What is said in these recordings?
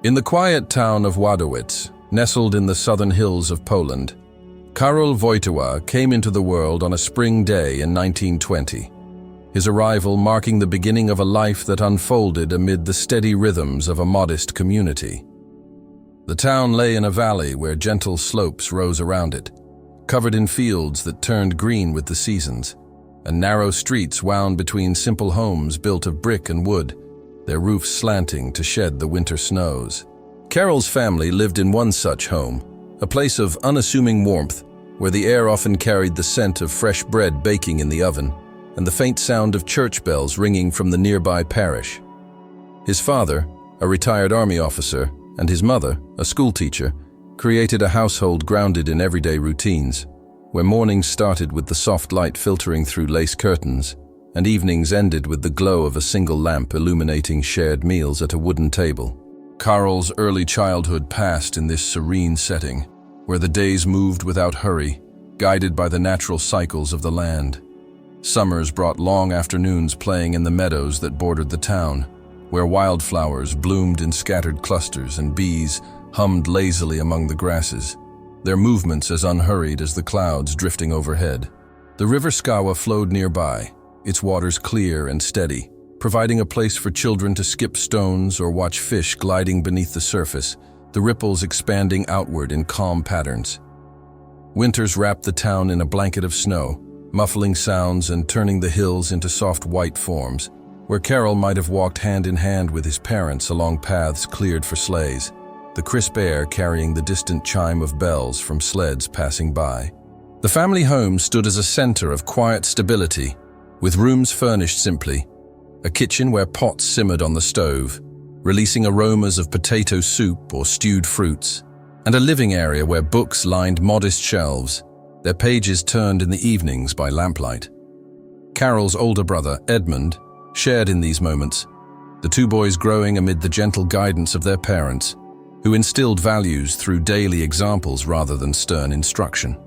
In the quiet town of Wadowice, nestled in the southern hills of Poland, Karol Wojtyła came into the world on a spring day in 1920, his arrival marking the beginning of a life that unfolded amid the steady rhythms of a modest community. The town lay in a valley where gentle slopes rose around it, covered in fields that turned green with the seasons, and narrow streets wound between simple homes built of brick and wood, their roofs slanting to shed the winter snows. Karol's family lived in one such home, a place of unassuming warmth, where the air often carried the scent of fresh bread baking in the oven, and the faint sound of church bells ringing from the nearby parish. His father, a retired army officer, and his mother, a schoolteacher, created a household grounded in everyday routines, where mornings started with the soft light filtering through lace curtains, and evenings ended with the glow of a single lamp illuminating shared meals at a wooden table. Karol's early childhood passed in this serene setting, where the days moved without hurry, guided by the natural cycles of the land. Summers brought long afternoons playing in the meadows that bordered the town, where wildflowers bloomed in scattered clusters and bees hummed lazily among the grasses, their movements as unhurried as the clouds drifting overhead. The river Skawa flowed nearby, its waters clear and steady, providing a place for children to skip stones or watch fish gliding beneath the surface, the ripples expanding outward in calm patterns. Winters wrapped the town in a blanket of snow, muffling sounds and turning the hills into soft white forms, where Karol might have walked hand in hand with his parents along paths cleared for sleighs, the crisp air carrying the distant chime of bells from sleds passing by. The family home stood as a center of quiet stability, with rooms furnished simply, a kitchen where pots simmered on the stove, releasing aromas of potato soup or stewed fruits, and a living area where books lined modest shelves, their pages turned in the evenings by lamplight. Karol's older brother, Edmund, shared in these moments, the two boys growing amid the gentle guidance of their parents, who instilled values through daily examples rather than stern instruction.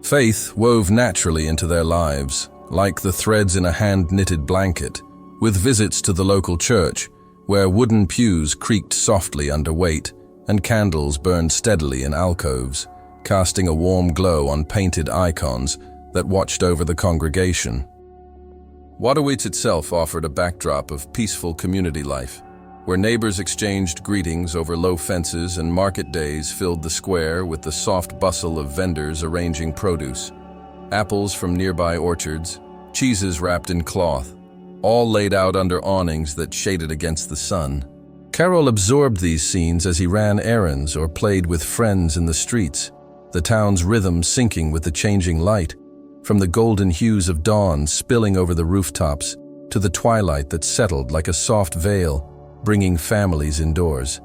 Faith wove naturally into their lives, like the threads in a hand-knitted blanket, with visits to the local church, where wooden pews creaked softly under weight and candles burned steadily in alcoves, casting a warm glow on painted icons that watched over the congregation. Wadowice itself offered a backdrop of peaceful community life, where neighbors exchanged greetings over low fences and market days filled the square with the soft bustle of vendors arranging produce. Apples from nearby orchards, cheeses wrapped in cloth, all laid out under awnings that shaded against the sun. Karol absorbed these scenes as he ran errands or played with friends in the streets, the town's rhythm syncing with the changing light, from the golden hues of dawn spilling over the rooftops to the twilight that settled like a soft veil, bringing families indoors.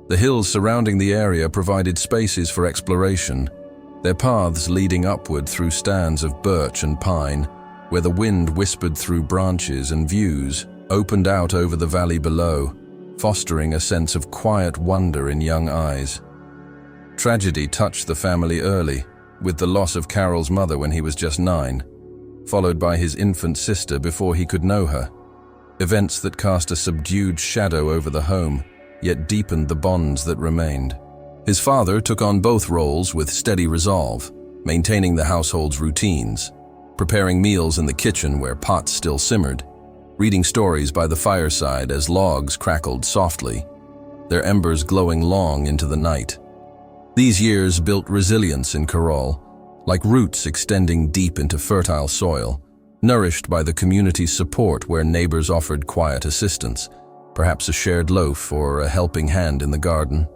The hills surrounding the area provided spaces for exploration, their paths leading upward through stands of birch and pine, where the wind whispered through branches and views opened out over the valley below, fostering a sense of quiet wonder in young eyes. Tragedy touched the family early, with the loss of Karol's mother when he was just 9, followed by his infant sister before he could know her. Events that cast a subdued shadow over the home, yet deepened the bonds that remained. His father took on both roles with steady resolve, maintaining the household's routines, preparing meals in the kitchen where pots still simmered, reading stories by the fireside as logs crackled softly, their embers glowing long into the night. These years built resilience in Karol, like roots extending deep into fertile soil, nourished by the community's support where neighbors offered quiet assistance, perhaps a shared loaf or a helping hand in the garden.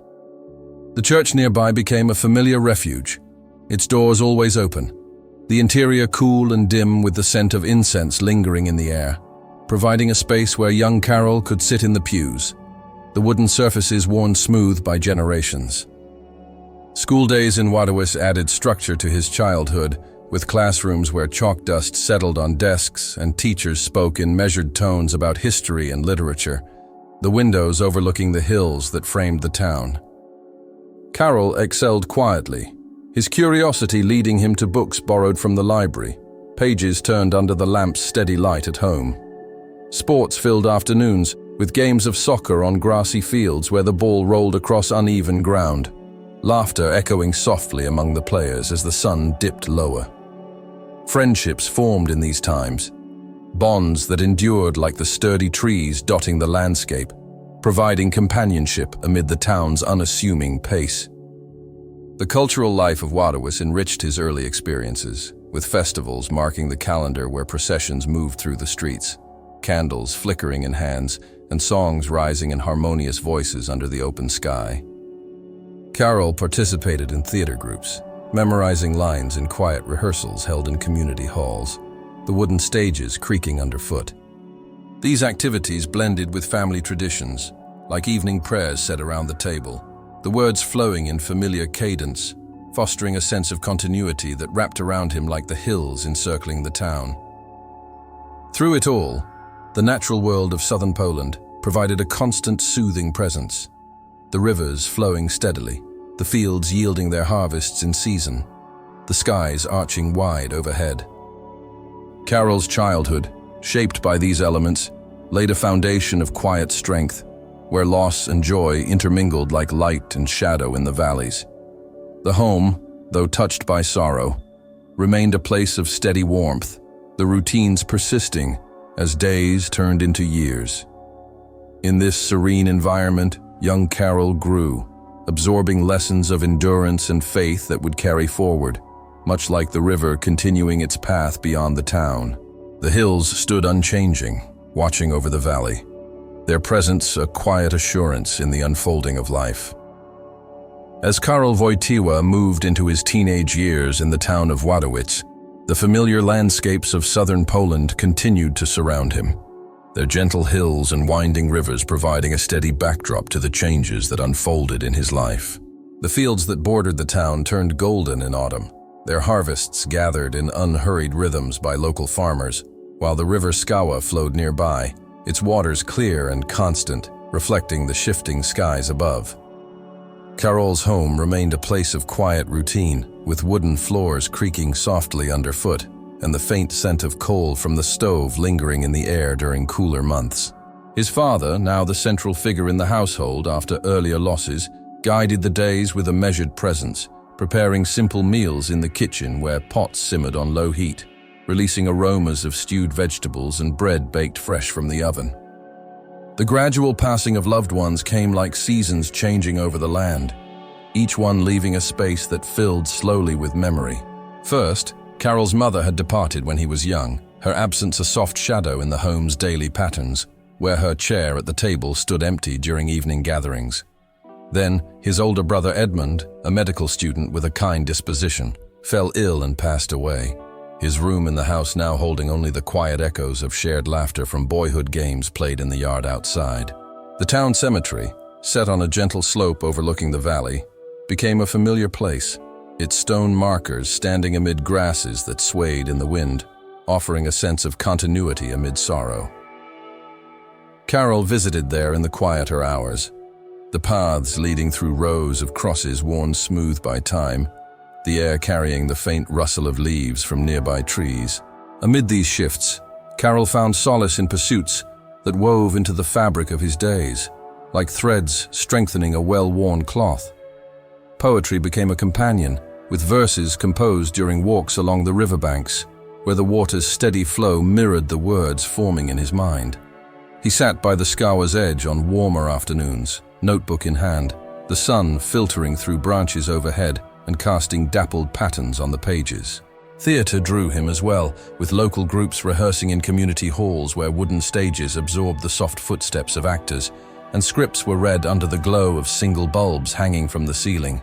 The church nearby became a familiar refuge, its doors always open, the interior cool and dim with the scent of incense lingering in the air, providing a space where young Karol could sit in the pews, the wooden surfaces worn smooth by generations. School days in Wadowice added structure to his childhood, with classrooms where chalk dust settled on desks and teachers spoke in measured tones about history and literature, the windows overlooking the hills that framed the town. Karol excelled quietly, his curiosity leading him to books borrowed from the library, pages turned under the lamp's steady light at home. Sports filled afternoons, with games of soccer on grassy fields where the ball rolled across uneven ground, laughter echoing softly among the players as the sun dipped lower. Friendships formed in these times, bonds that endured like the sturdy trees dotting the landscape, providing companionship amid the town's unassuming pace. The cultural life of Wadawis enriched his early experiences, with festivals marking the calendar where processions moved through the streets, candles flickering in hands, and songs rising in harmonious voices under the open sky. Carol participated in theater groups, memorizing lines in quiet rehearsals held in community halls, the wooden stages creaking underfoot. These activities blended with family traditions, like evening prayers said around the table, the words flowing in familiar cadence, fostering a sense of continuity that wrapped around him like the hills encircling the town. Through it all, the natural world of southern Poland provided a constant soothing presence, the rivers flowing steadily, the fields yielding their harvests in season, the skies arching wide overhead. Carol's childhood, shaped by these elements, laid a foundation of quiet strength, where loss and joy intermingled like light and shadow in the valleys. The home, though touched by sorrow, remained a place of steady warmth, the routines persisting as days turned into years. In this serene environment, young Carol grew, absorbing lessons of endurance and faith that would carry forward, much like the river continuing its path beyond the town. The hills stood unchanging, watching over the valley, their presence a quiet assurance in the unfolding of life. As Karol Wojtyła moved into his teenage years in the town of Wadawis, the familiar landscapes of southern Poland continued to surround him, their gentle hills and winding rivers providing a steady backdrop to the changes that unfolded in his life. The fields that bordered the town turned golden in autumn, their harvests gathered in unhurried rhythms by local farmers, while the river Skawa flowed nearby, its waters clear and constant, reflecting the shifting skies above. Karol's home remained a place of quiet routine, with wooden floors creaking softly underfoot, and the faint scent of coal from the stove lingering in the air during cooler months. His father, now the central figure in the household after earlier losses, guided the days with a measured presence, preparing simple meals in the kitchen where pots simmered on low heat, releasing aromas of stewed vegetables and bread baked fresh from the oven. The gradual passing of loved ones came like seasons changing over the land, each one leaving a space that filled slowly with memory. First, Karol's mother had departed when he was young, her absence a soft shadow in the home's daily patterns, where her chair at the table stood empty during evening gatherings. Then, his older brother Edmund, a medical student with a kind disposition, fell ill and passed away, his room in the house now holding only the quiet echoes of shared laughter from boyhood games played in the yard outside. The town cemetery, set on a gentle slope overlooking the valley, became a familiar place, its stone markers standing amid grasses that swayed in the wind, offering a sense of continuity amid sorrow. Carol visited there in the quieter hours, the paths leading through rows of crosses worn smooth by time, the air carrying the faint rustle of leaves from nearby trees. Amid these shifts, Carol found solace in pursuits that wove into the fabric of his days, like threads strengthening a well-worn cloth. Poetry became a companion, with verses composed during walks along the riverbanks, where the water's steady flow mirrored the words forming in his mind. He sat by the Skawa's edge on warmer afternoons, notebook in hand, the sun filtering through branches overhead and casting dappled patterns on the pages. Theater drew him as well, with local groups rehearsing in community halls where wooden stages absorbed the soft footsteps of actors, and scripts were read under the glow of single bulbs hanging from the ceiling.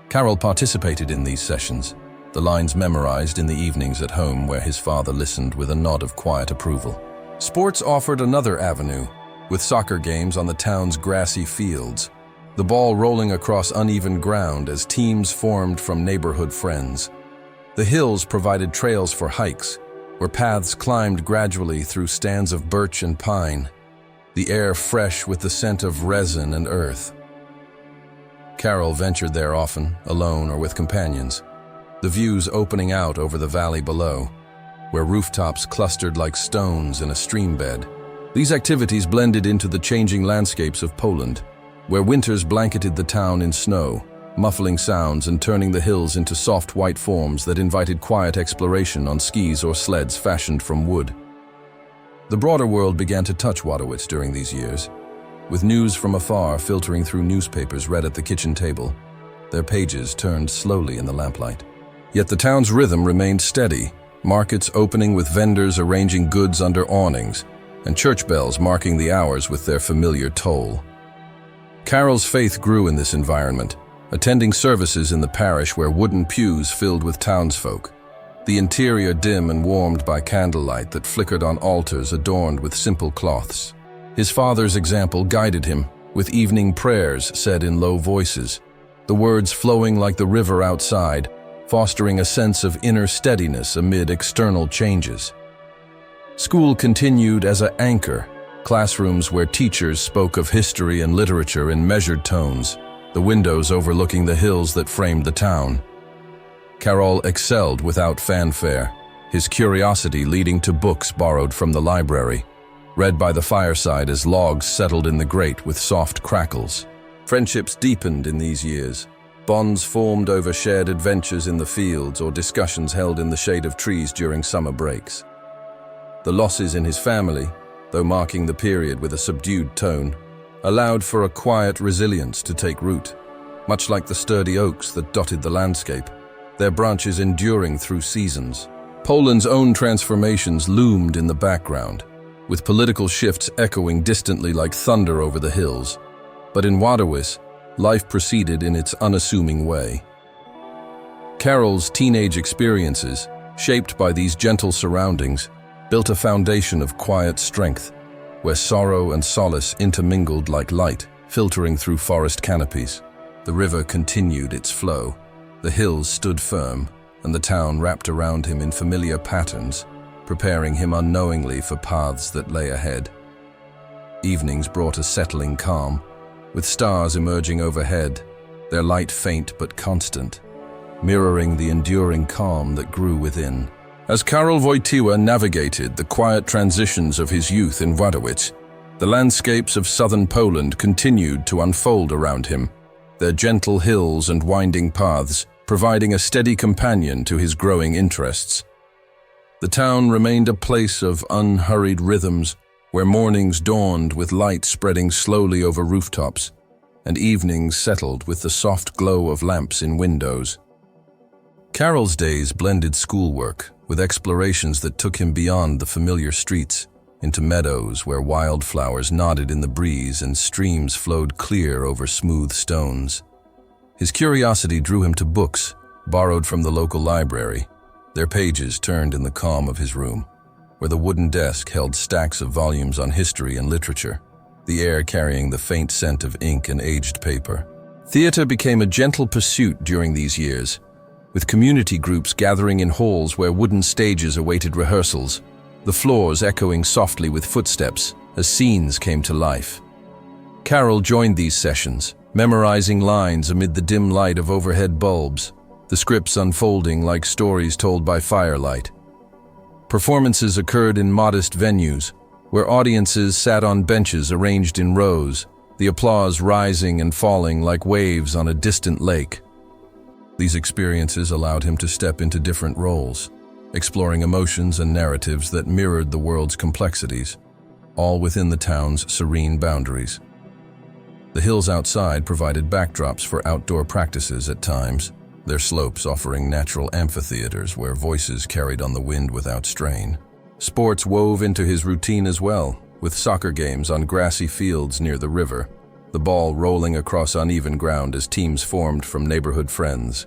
Carol participated in these sessions, the lines memorized in the evenings at home where his father listened with a nod of quiet approval. Sports offered another avenue, with soccer games on the town's grassy fields, the ball rolling across uneven ground as teams formed from neighborhood friends. The hills provided trails for hikes, where paths climbed gradually through stands of birch and pine, the air fresh with the scent of resin and earth. Carol ventured there often, alone or with companions, the views opening out over the valley below, where rooftops clustered like stones in a stream bed, These activities blended into the changing landscapes of Poland, where winters blanketed the town in snow, muffling sounds and turning the hills into soft white forms that invited quiet exploration on skis or sleds fashioned from wood. The broader world began to touch Wadowice during these years, with news from afar filtering through newspapers read at the kitchen table. Their pages turned slowly in the lamplight. Yet the town's rhythm remained steady, markets opening with vendors arranging goods under awnings, and church bells marking the hours with their familiar toll. Carol's faith grew in this environment, attending services in the parish where wooden pews filled with townsfolk, the interior dim and warmed by candlelight that flickered on altars adorned with simple cloths. His father's example guided him, with evening prayers said in low voices, the words flowing like the river outside, fostering a sense of inner steadiness amid external changes. School continued as an anchor, classrooms where teachers spoke of history and literature in measured tones, the windows overlooking the hills that framed the town. Karol excelled without fanfare, his curiosity leading to books borrowed from the library, read by the fireside as logs settled in the grate with soft crackles. Friendships deepened in these years. Bonds formed over shared adventures in the fields or discussions held in the shade of trees during summer breaks. The losses in his family, though marking the period with a subdued tone, allowed for a quiet resilience to take root, much like the sturdy oaks that dotted the landscape, their branches enduring through seasons. Poland's own transformations loomed in the background, with political shifts echoing distantly like thunder over the hills. But in Wadowice, life proceeded in its unassuming way. Karol's teenage experiences, shaped by these gentle surroundings, built a foundation of quiet strength, where sorrow and solace intermingled like light, filtering through forest canopies. The river continued its flow, the hills stood firm, and the town wrapped around him in familiar patterns, preparing him unknowingly for paths that lay ahead. Evenings brought a settling calm, with stars emerging overhead, their light faint but constant, mirroring the enduring calm that grew within. As Karol Wojtyła navigated the quiet transitions of his youth in Wadowice, the landscapes of southern Poland continued to unfold around him, their gentle hills and winding paths providing a steady companion to his growing interests. The town remained a place of unhurried rhythms, where mornings dawned with light spreading slowly over rooftops, and evenings settled with the soft glow of lamps in windows. Karol's days blended schoolwork with explorations that took him beyond the familiar streets, into meadows where wildflowers nodded in the breeze and streams flowed clear over smooth stones. His curiosity drew him to books, borrowed from the local library, their pages turned in the calm of his room, where the wooden desk held stacks of volumes on history and literature, the air carrying the faint scent of ink and aged paper. Theater became a gentle pursuit during these years, with community groups gathering in halls where wooden stages awaited rehearsals, the floors echoing softly with footsteps as scenes came to life. Karol joined these sessions, memorizing lines amid the dim light of overhead bulbs, the scripts unfolding like stories told by firelight. Performances occurred in modest venues, where audiences sat on benches arranged in rows, the applause rising and falling like waves on a distant lake. These experiences allowed him to step into different roles, exploring emotions and narratives that mirrored the world's complexities, all within the town's serene boundaries. The hills outside provided backdrops for outdoor practices at times, their slopes offering natural amphitheaters where voices carried on the wind without strain. Sports wove into his routine as well, with soccer games on grassy fields near the river, the ball rolling across uneven ground as teams formed from neighborhood friends.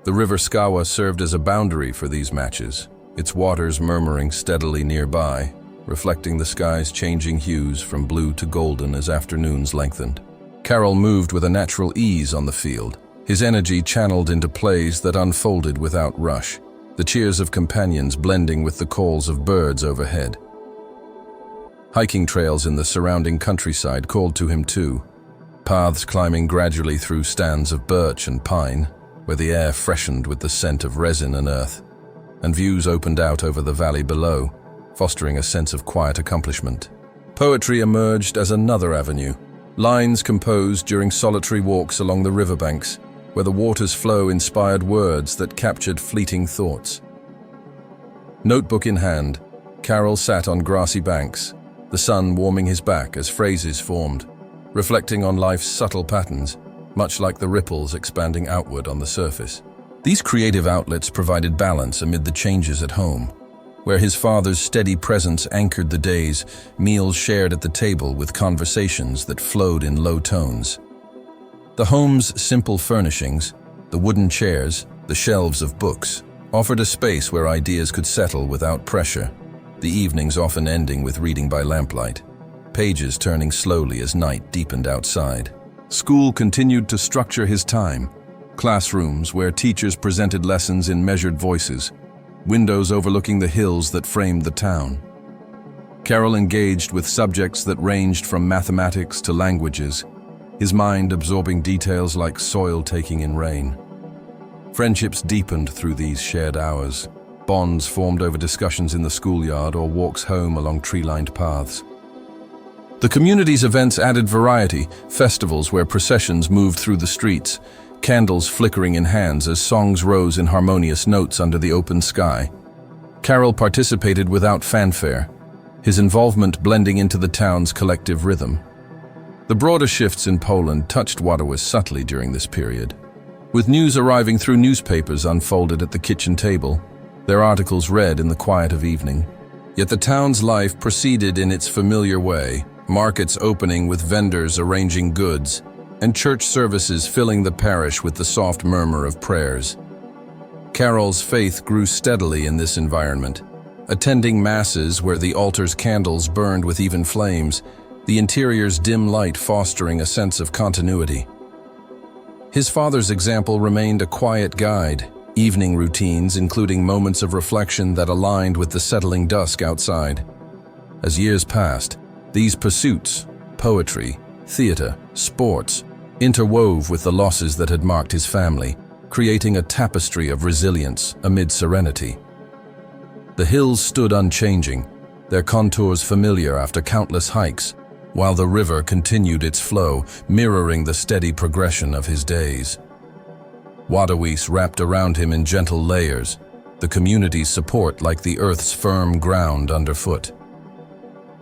The river Skawa served as a boundary for these matches, its waters murmuring steadily nearby, reflecting the sky's changing hues from blue to golden as afternoons lengthened. Karol moved with a natural ease on the field, his energy channeled into plays that unfolded without rush, the cheers of companions blending with the calls of birds overhead. Hiking trails in the surrounding countryside called to him too, paths climbing gradually through stands of birch and pine, where the air freshened with the scent of resin and earth, and views opened out over the valley below, fostering a sense of quiet accomplishment. Poetry emerged as another avenue, lines composed during solitary walks along the riverbanks, where the water's flow inspired words that captured fleeting thoughts. Notebook in hand, Carroll sat on grassy banks, the sun warming his back as phrases formed, reflecting on life's subtle patterns, much like the ripples expanding outward on the surface. These creative outlets provided balance amid the changes at home, where his father's steady presence anchored the days, meals shared at the table with conversations that flowed in low tones. The home's simple furnishings, the wooden chairs, the shelves of books, offered a space where ideas could settle without pressure, the evenings often ending with reading by lamplight, pages turning slowly as night deepened outside. School continued to structure his time, classrooms where teachers presented lessons in measured voices, windows overlooking the hills that framed the town. Carroll engaged with subjects that ranged from mathematics to languages, his mind absorbing details like soil taking in rain. Friendships deepened through these shared hours, bonds formed over discussions in the schoolyard or walks home along tree-lined paths. The community's events added variety, festivals where processions moved through the streets, candles flickering in hands as songs rose in harmonious notes under the open sky. Carroll participated without fanfare, his involvement blending into the town's collective rhythm. The broader shifts in Poland touched Wadowice subtly during this period, with news arriving through newspapers unfolded at the kitchen table, their articles read in the quiet of evening. Yet the town's life proceeded in its familiar way, markets opening with vendors arranging goods, and church services filling the parish with the soft murmur of prayers. Carroll's faith grew steadily in this environment, attending masses where the altar's candles burned with even flames, the interior's dim light fostering a sense of continuity. His father's example remained a quiet guide, evening routines including moments of reflection that aligned with the settling dusk outside. As years passed, these pursuits, poetry, theater, sports, interwove with the losses that had marked his family, creating a tapestry of resilience amid serenity. The hills stood unchanging, their contours familiar after countless hikes, while the river continued its flow, mirroring the steady progression of his days. Wadowice wrapped around him in gentle layers, the community's support like the earth's firm ground underfoot.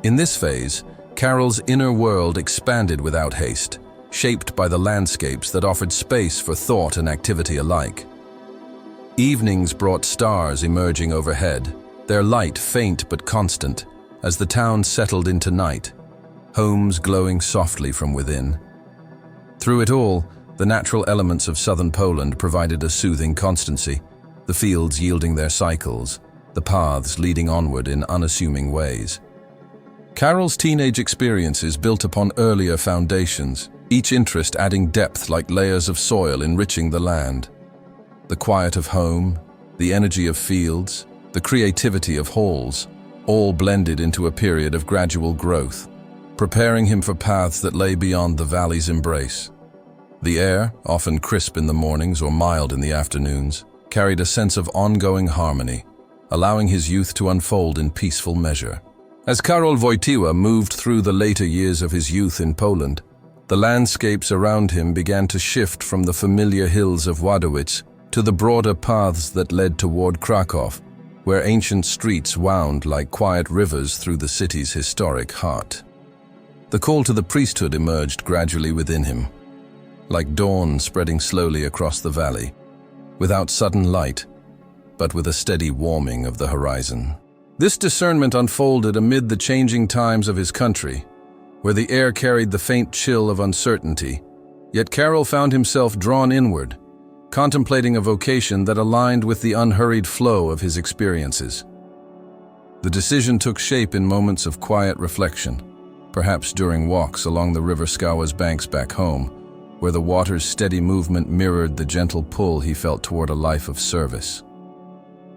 In this phase, Carroll's inner world expanded without haste, shaped by the landscapes that offered space for thought and activity alike. Evenings brought stars emerging overhead, their light faint but constant, as the town settled into night, homes glowing softly from within. Through it all, the natural elements of southern Poland provided a soothing constancy, the fields yielding their cycles, the paths leading onward in unassuming ways. Carroll's teenage experiences built upon earlier foundations, each interest adding depth like layers of soil enriching the land. The quiet of home, the energy of fields, the creativity of halls, all blended into a period of gradual growth, preparing him for paths that lay beyond the valley's embrace. The air, often crisp in the mornings or mild in the afternoons, carried a sense of ongoing harmony, allowing his youth to unfold in peaceful measure. As Karol Wojtyła moved through the later years of his youth in Poland, the landscapes around him began to shift from the familiar hills of Wadowice to the broader paths that led toward Kraków, where ancient streets wound like quiet rivers through the city's historic heart. The call to the priesthood emerged gradually within him, like dawn spreading slowly across the valley, without sudden light, but with a steady warming of the horizon. This discernment unfolded amid the changing times of his country, where the air carried the faint chill of uncertainty, yet Carroll found himself drawn inward, contemplating a vocation that aligned with the unhurried flow of his experiences. The decision took shape in moments of quiet reflection, perhaps during walks along the River Skawa's banks back home, where the water's steady movement mirrored the gentle pull he felt toward a life of service.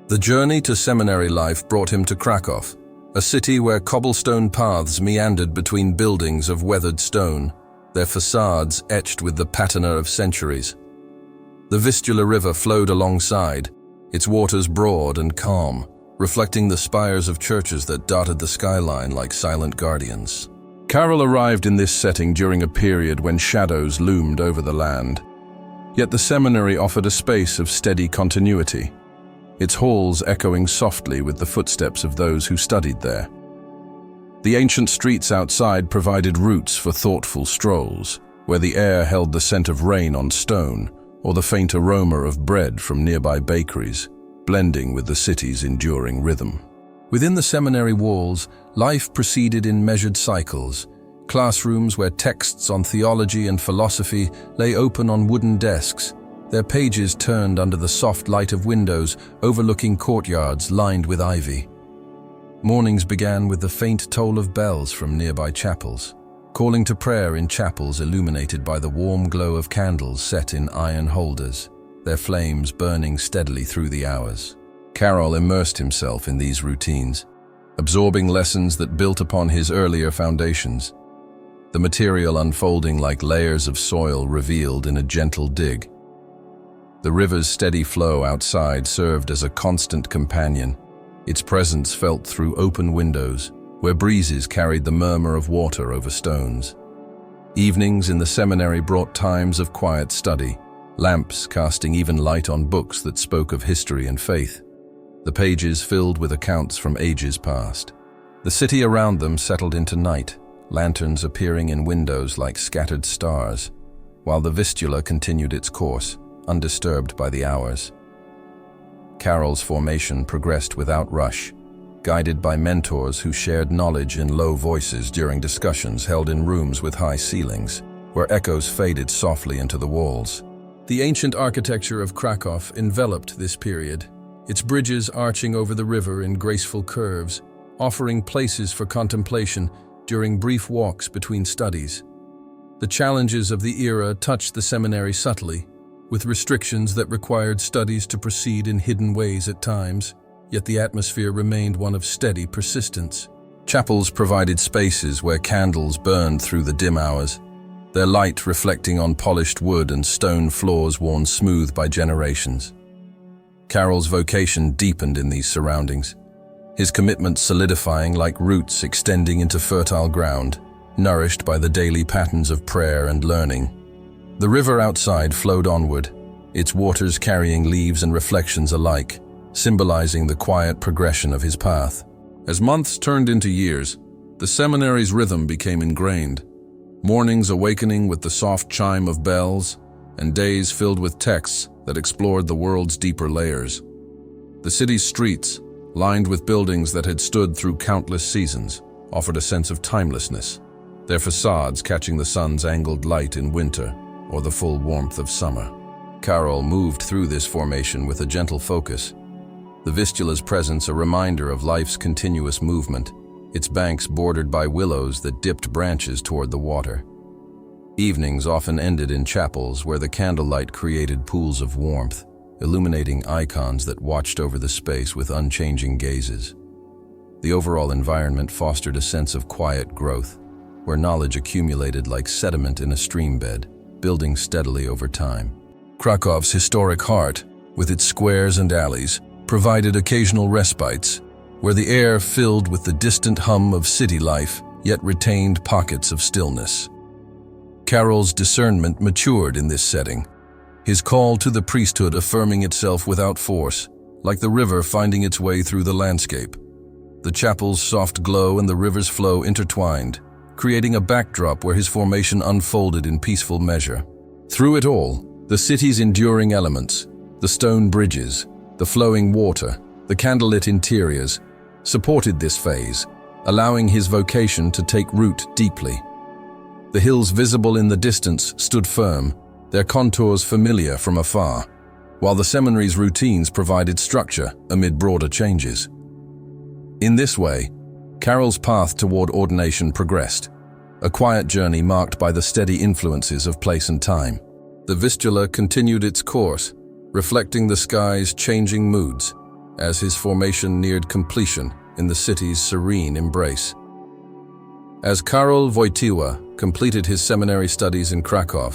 The journey to seminary life brought him to Kraków, a city where cobblestone paths meandered between buildings of weathered stone, their facades etched with the patina of centuries. The Vistula River flowed alongside, its waters broad and calm, reflecting the spires of churches that dotted the skyline like silent guardians. Karol arrived in this setting during a period when shadows loomed over the land. Yet the seminary offered a space of steady continuity, its halls echoing softly with the footsteps of those who studied there. The ancient streets outside provided routes for thoughtful strolls, where the air held the scent of rain on stone or the faint aroma of bread from nearby bakeries, blending with the city's enduring rhythm. Within the seminary walls, life proceeded in measured cycles. Classrooms where texts on theology and philosophy lay open on wooden desks, their pages turned under the soft light of windows overlooking courtyards lined with ivy. Mornings began with the faint toll of bells from nearby chapels, calling to prayer in chapels illuminated by the warm glow of candles set in iron holders, their flames burning steadily through the hours. Karol immersed himself in these routines, absorbing lessons that built upon his earlier foundations, the material unfolding like layers of soil revealed in a gentle dig. The river's steady flow outside served as a constant companion, its presence felt through open windows, where breezes carried the murmur of water over stones. Evenings in the seminary brought times of quiet study, lamps casting even light on books that spoke of history and faith, the pages filled with accounts from ages past. The city around them settled into night, lanterns appearing in windows like scattered stars, while the Vistula continued its course, undisturbed by the hours. Karol's formation progressed without rush, guided by mentors who shared knowledge in low voices during discussions held in rooms with high ceilings, where echoes faded softly into the walls. The ancient architecture of Krakow enveloped this period, its bridges arching over the river in graceful curves, offering places for contemplation during brief walks between studies. The challenges of the era touched the seminary subtly, with restrictions that required studies to proceed in hidden ways at times, yet the atmosphere remained one of steady persistence. Chapels provided spaces where candles burned through the dim hours, their light reflecting on polished wood and stone floors worn smooth by generations. Karol's vocation deepened in these surroundings, his commitment solidifying like roots extending into fertile ground, nourished by the daily patterns of prayer and learning. The river outside flowed onward, its waters carrying leaves and reflections alike, symbolizing the quiet progression of his path. As months turned into years, the seminary's rhythm became ingrained, mornings awakening with the soft chime of bells, and days filled with texts that explored the world's deeper layers. The city's streets, lined with buildings that had stood through countless seasons, offered a sense of timelessness, their facades catching the sun's angled light in winter or the full warmth of summer. Karol moved through this formation with a gentle focus, the Vistula's presence a reminder of life's continuous movement, its banks bordered by willows that dipped branches toward the water. Evenings often ended in chapels where the candlelight created pools of warmth, illuminating icons that watched over the space with unchanging gazes. The overall environment fostered a sense of quiet growth, where knowledge accumulated like sediment in a stream bed, building steadily over time. Krakow's historic heart, with its squares and alleys, provided occasional respites, where the air filled with the distant hum of city life, yet retained pockets of stillness. Karol's discernment matured in this setting, his call to the priesthood affirming itself without force, like the river finding its way through the landscape. The chapel's soft glow and the river's flow intertwined, creating a backdrop where his formation unfolded in peaceful measure. Through it all, the city's enduring elements, the stone bridges, the flowing water, the candlelit interiors, supported this phase, allowing his vocation to take root deeply. The hills visible in the distance stood firm, their contours familiar from afar, while the seminary's routines provided structure amid broader changes. In this way, Karol's path toward ordination progressed, a quiet journey marked by the steady influences of place and time. The Vistula continued its course, reflecting the sky's changing moods, as his formation neared completion in the city's serene embrace. As Karol Wojtyła completed his seminary studies in Krakow,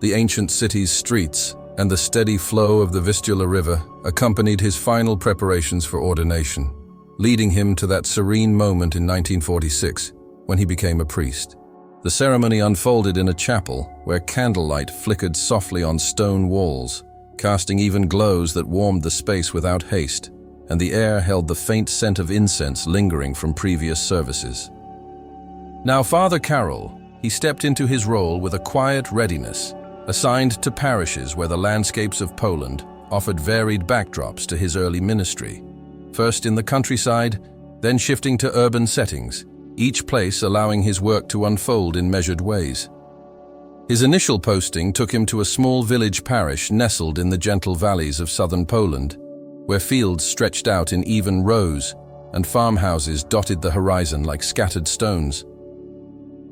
the ancient city's streets and the steady flow of the Vistula River accompanied his final preparations for ordination, leading him to that serene moment in 1946, when he became a priest. The ceremony unfolded in a chapel where candlelight flickered softly on stone walls, casting even glows that warmed the space without haste, and the air held the faint scent of incense lingering from previous services. Now Father Carroll, he stepped into his role with a quiet readiness, assigned to parishes where the landscapes of Poland offered varied backdrops to his early ministry. First in the countryside, then shifting to urban settings, each place allowing his work to unfold in measured ways. His initial posting took him to a small village parish nestled in the gentle valleys of southern Poland, where fields stretched out in even rows and farmhouses dotted the horizon like scattered stones.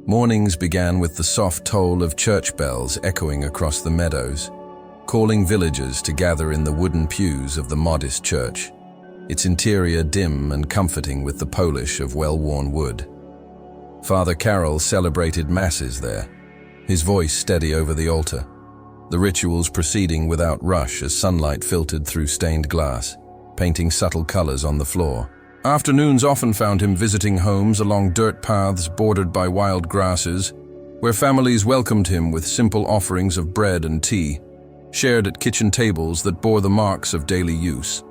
Mornings began with the soft toll of church bells echoing across the meadows, calling villagers to gather in the wooden pews of the modest church, its interior dim and comforting with the polish of well-worn wood. Father Carroll celebrated masses there, his voice steady over the altar, the rituals proceeding without rush as sunlight filtered through stained glass, painting subtle colors on the floor. Afternoons often found him visiting homes along dirt paths bordered by wild grasses, where families welcomed him with simple offerings of bread and tea, shared at kitchen tables that bore the marks of daily use.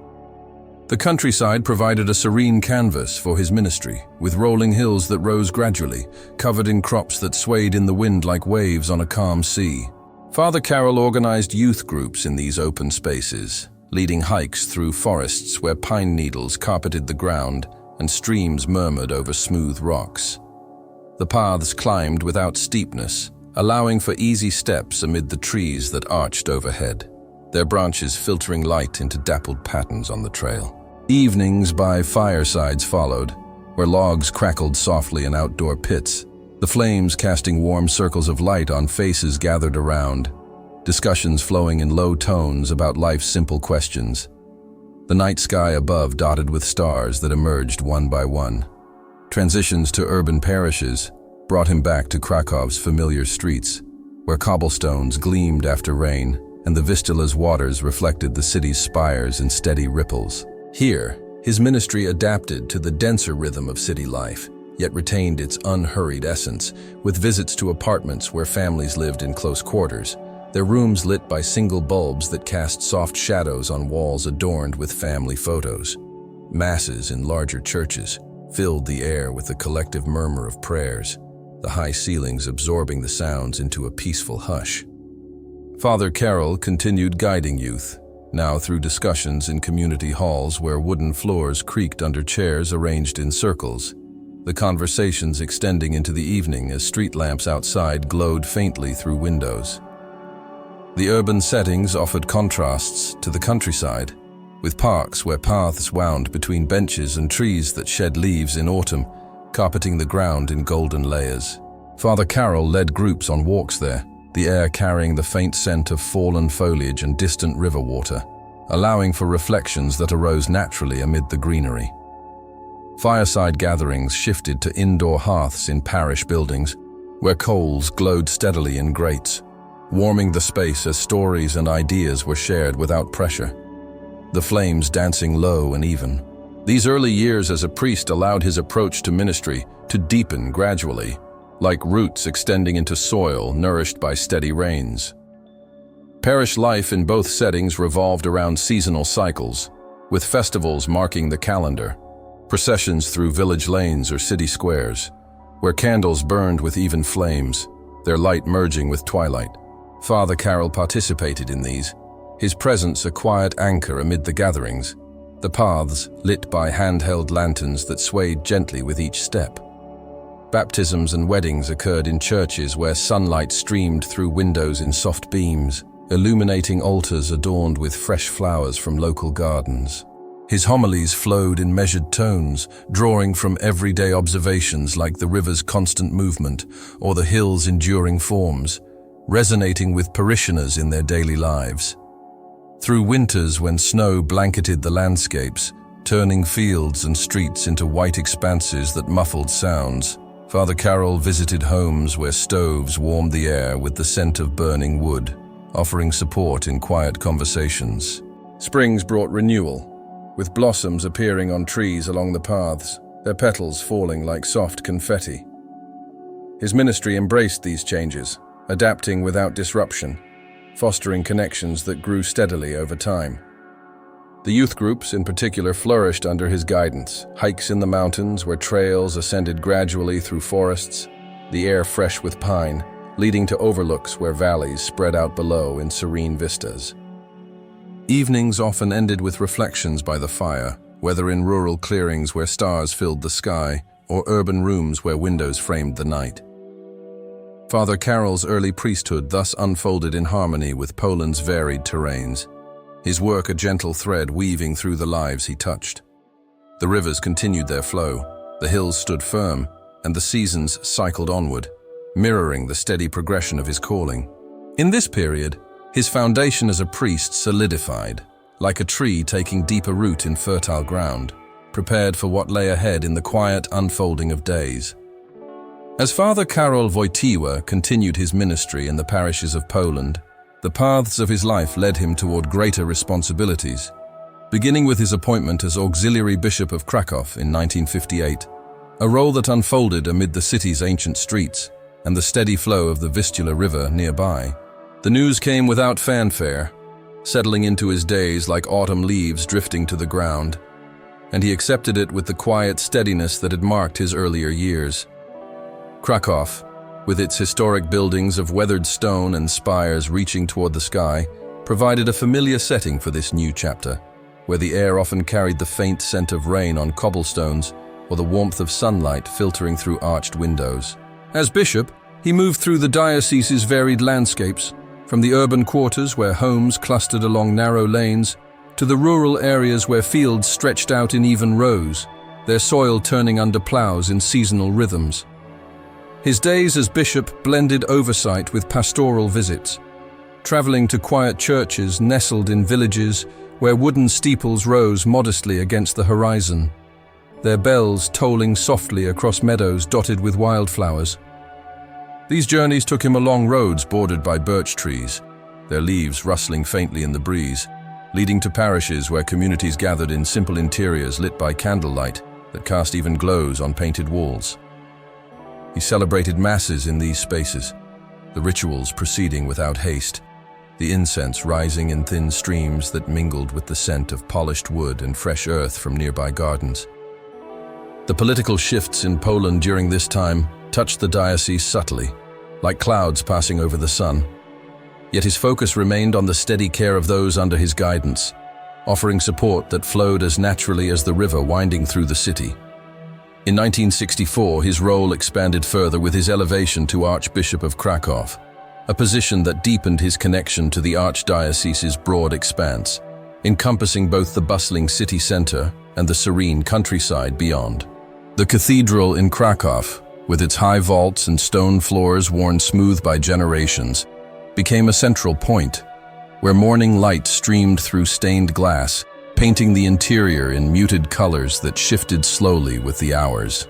The countryside provided a serene canvas for his ministry, with rolling hills that rose gradually, covered in crops that swayed in the wind like waves on a calm sea. Father Carroll organized youth groups in these open spaces, leading hikes through forests where pine needles carpeted the ground and streams murmured over smooth rocks. The paths climbed without steepness, allowing for easy steps amid the trees that arched overhead, their branches filtering light into dappled patterns on the trail. Evenings by firesides followed, where logs crackled softly in outdoor pits, the flames casting warm circles of light on faces gathered around, discussions flowing in low tones about life's simple questions. The night sky above dotted with stars that emerged one by one. Transitions to urban parishes brought him back to Krakow's familiar streets, where cobblestones gleamed after rain and the Vistula's waters reflected the city's spires in steady ripples. Here, his ministry adapted to the denser rhythm of city life, yet retained its unhurried essence, with visits to apartments where families lived in close quarters, their rooms lit by single bulbs that cast soft shadows on walls adorned with family photos. Masses in larger churches filled the air with the collective murmur of prayers, the high ceilings absorbing the sounds into a peaceful hush. Father Carroll continued guiding youth, now through discussions in community halls where wooden floors creaked under chairs arranged in circles, the conversations extending into the evening as street lamps outside glowed faintly through windows. The urban settings offered contrasts to the countryside, with parks where paths wound between benches and trees that shed leaves in autumn, carpeting the ground in golden layers. Father Carroll led groups on walks there, the air carrying the faint scent of fallen foliage and distant river water, allowing for reflections that arose naturally amid the greenery. Fireside gatherings shifted to indoor hearths in parish buildings, where coals glowed steadily in grates, warming the space as stories and ideas were shared without pressure, the flames dancing low and even. These early years as a priest allowed his approach to ministry to deepen gradually, like roots extending into soil nourished by steady rains. Parish life in both settings revolved around seasonal cycles, with festivals marking the calendar, processions through village lanes or city squares, where candles burned with even flames, their light merging with twilight. Father Carroll participated in these, his presence a quiet anchor amid the gatherings, the paths lit by handheld lanterns that swayed gently with each step. Baptisms and weddings occurred in churches where sunlight streamed through windows in soft beams, illuminating altars adorned with fresh flowers from local gardens. His homilies flowed in measured tones, drawing from everyday observations like the river's constant movement or the hill's enduring forms, resonating with parishioners in their daily lives. Through winters when snow blanketed the landscapes, turning fields and streets into white expanses that muffled sounds, Father Carroll visited homes where stoves warmed the air with the scent of burning wood, offering support in quiet conversations. Springs brought renewal, with blossoms appearing on trees along the paths, their petals falling like soft confetti. His ministry embraced these changes, adapting without disruption, fostering connections that grew steadily over time. The youth groups, in particular, flourished under his guidance. Hikes in the mountains where trails ascended gradually through forests, the air fresh with pine, leading to overlooks where valleys spread out below in serene vistas. Evenings often ended with reflections by the fire, whether in rural clearings where stars filled the sky, or urban rooms where windows framed the night. Father Karol's early priesthood thus unfolded in harmony with Poland's varied terrains, his work a gentle thread weaving through the lives he touched. The rivers continued their flow, the hills stood firm, and the seasons cycled onward, mirroring the steady progression of his calling. In this period, his foundation as a priest solidified, like a tree taking deeper root in fertile ground, prepared for what lay ahead in the quiet unfolding of days. As Father Karol Wojtyła continued his ministry in the parishes of Poland, the paths of his life led him toward greater responsibilities, beginning with his appointment as Auxiliary Bishop of Kraków in 1958, a role that unfolded amid the city's ancient streets and the steady flow of the Vistula River nearby. The news came without fanfare, settling into his days like autumn leaves drifting to the ground, and he accepted it with the quiet steadiness that had marked his earlier years. Kraków, with its historic buildings of weathered stone and spires reaching toward the sky, provided a familiar setting for this new chapter, where the air often carried the faint scent of rain on cobblestones or the warmth of sunlight filtering through arched windows. As bishop, he moved through the diocese's varied landscapes, from the urban quarters where homes clustered along narrow lanes to the rural areas where fields stretched out in even rows, their soil turning under plows in seasonal rhythms. His days as bishop blended oversight with pastoral visits, traveling to quiet churches nestled in villages where wooden steeples rose modestly against the horizon, their bells tolling softly across meadows dotted with wildflowers. These journeys took him along roads bordered by birch trees, their leaves rustling faintly in the breeze, leading to parishes where communities gathered in simple interiors lit by candlelight that cast even glows on painted walls. He celebrated masses in these spaces, the rituals proceeding without haste, the incense rising in thin streams that mingled with the scent of polished wood and fresh earth from nearby gardens. The political shifts in Poland during this time touched the diocese subtly, like clouds passing over the sun. Yet his focus remained on the steady care of those under his guidance, offering support that flowed as naturally as the river winding through the city. In 1964, his role expanded further with his elevation to Archbishop of Kraków, a position that deepened his connection to the archdiocese's broad expanse, encompassing both the bustling city center and the serene countryside beyond. The cathedral in Kraków, with its high vaults and stone floors worn smooth by generations, became a central point, where morning light streamed through stained glass, painting the interior in muted colors that shifted slowly with the hours.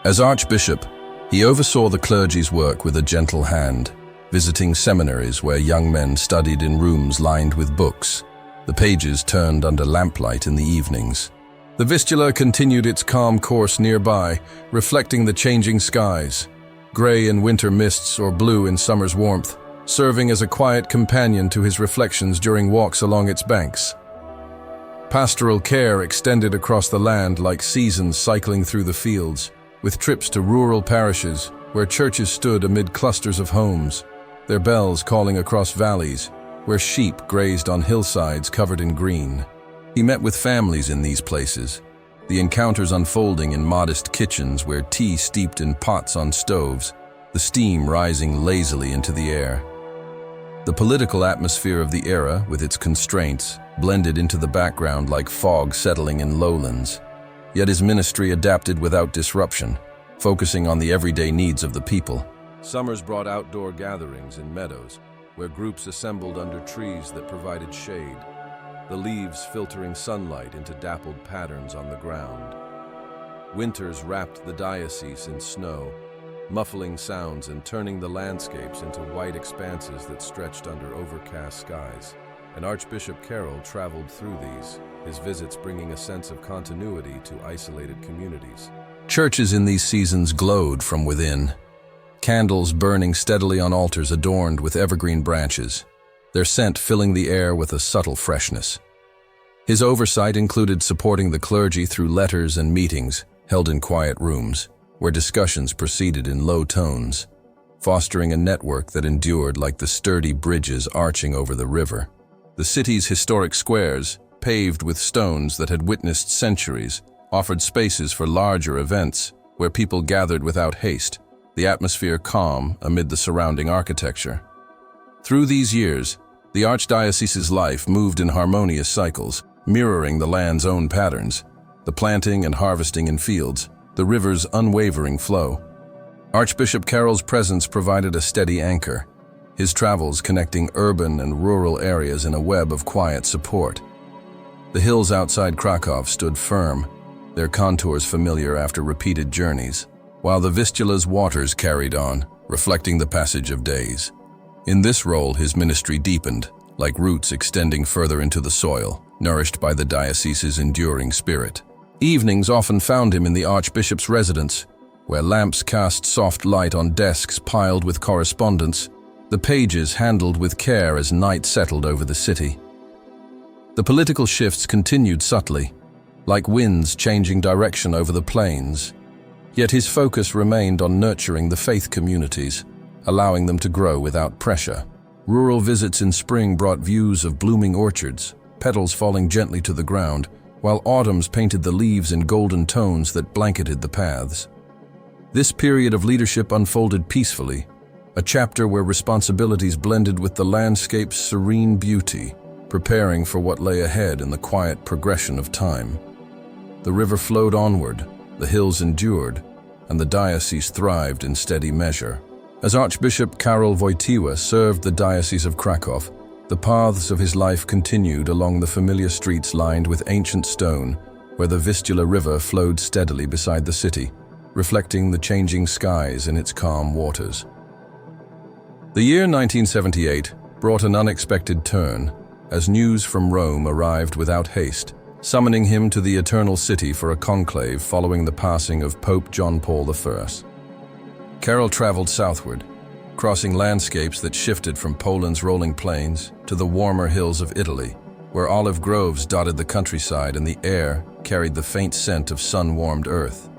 As Archbishop, he oversaw the clergy's work with a gentle hand, visiting seminaries where young men studied in rooms lined with books, the pages turned under lamplight in the evenings. The Vistula continued its calm course nearby, reflecting the changing skies, gray in winter mists or blue in summer's warmth, serving as a quiet companion to his reflections during walks along its banks. Pastoral care extended across the land like seasons cycling through the fields, with trips to rural parishes where churches stood amid clusters of homes, their bells calling across valleys, where sheep grazed on hillsides covered in green. He met with families in these places, the encounters unfolding in modest kitchens where tea steeped in pots on stoves, the steam rising lazily into the air. The political atmosphere of the era, with its constraints, blended into the background like fog settling in lowlands. Yet his ministry adapted without disruption, focusing on the everyday needs of the people. Summers brought outdoor gatherings in meadows, where groups assembled under trees that provided shade, the leaves filtering sunlight into dappled patterns on the ground. Winters wrapped the diocese in snow, muffling sounds and turning the landscapes into white expanses that stretched under overcast skies. And Archbishop Karol traveled through these, his visits bringing a sense of continuity to isolated communities. Churches in these seasons glowed from within, candles burning steadily on altars adorned with evergreen branches, their scent filling the air with a subtle freshness. His oversight included supporting the clergy through letters and meetings held in quiet rooms, where discussions proceeded in low tones, fostering a network that endured like the sturdy bridges arching over the river. The city's historic squares, paved with stones that had witnessed centuries, offered spaces for larger events where people gathered without haste, the atmosphere calm amid the surrounding architecture. Through these years, the archdiocese's life moved in harmonious cycles, mirroring the land's own patterns, the planting and harvesting in fields, the river's unwavering flow. Archbishop Karol's presence provided a steady anchor, his travels connecting urban and rural areas in a web of quiet support. The hills outside Krakow stood firm, their contours familiar after repeated journeys, while the Vistula's waters carried on, reflecting the passage of days. In this role, his ministry deepened, like roots extending further into the soil, nourished by the diocese's enduring spirit. Evenings often found him in the archbishop's residence, where lamps cast soft light on desks piled with correspondence, the pages handled with care as night settled over the city. The political shifts continued subtly, like winds changing direction over the plains, yet his focus remained on nurturing the faith communities, allowing them to grow without pressure. Rural visits in spring brought views of blooming orchards, petals falling gently to the ground, while autumns painted the leaves in golden tones that blanketed the paths. This period of leadership unfolded peacefully, a chapter where responsibilities blended with the landscape's serene beauty, preparing for what lay ahead in the quiet progression of time. The river flowed onward, the hills endured, and the diocese thrived in steady measure. As Archbishop Karol Wojtyła served the Diocese of Krakow, the paths of his life continued along the familiar streets lined with ancient stone, where the Vistula River flowed steadily beside the city, reflecting the changing skies in its calm waters. The year 1978 brought an unexpected turn, as news from Rome arrived without haste, summoning him to the Eternal City for a conclave following the passing of Pope John Paul I. Karol traveled southward, crossing landscapes that shifted from Poland's rolling plains to the warmer hills of Italy, where olive groves dotted the countryside and the air carried the faint scent of sun-warmed earth.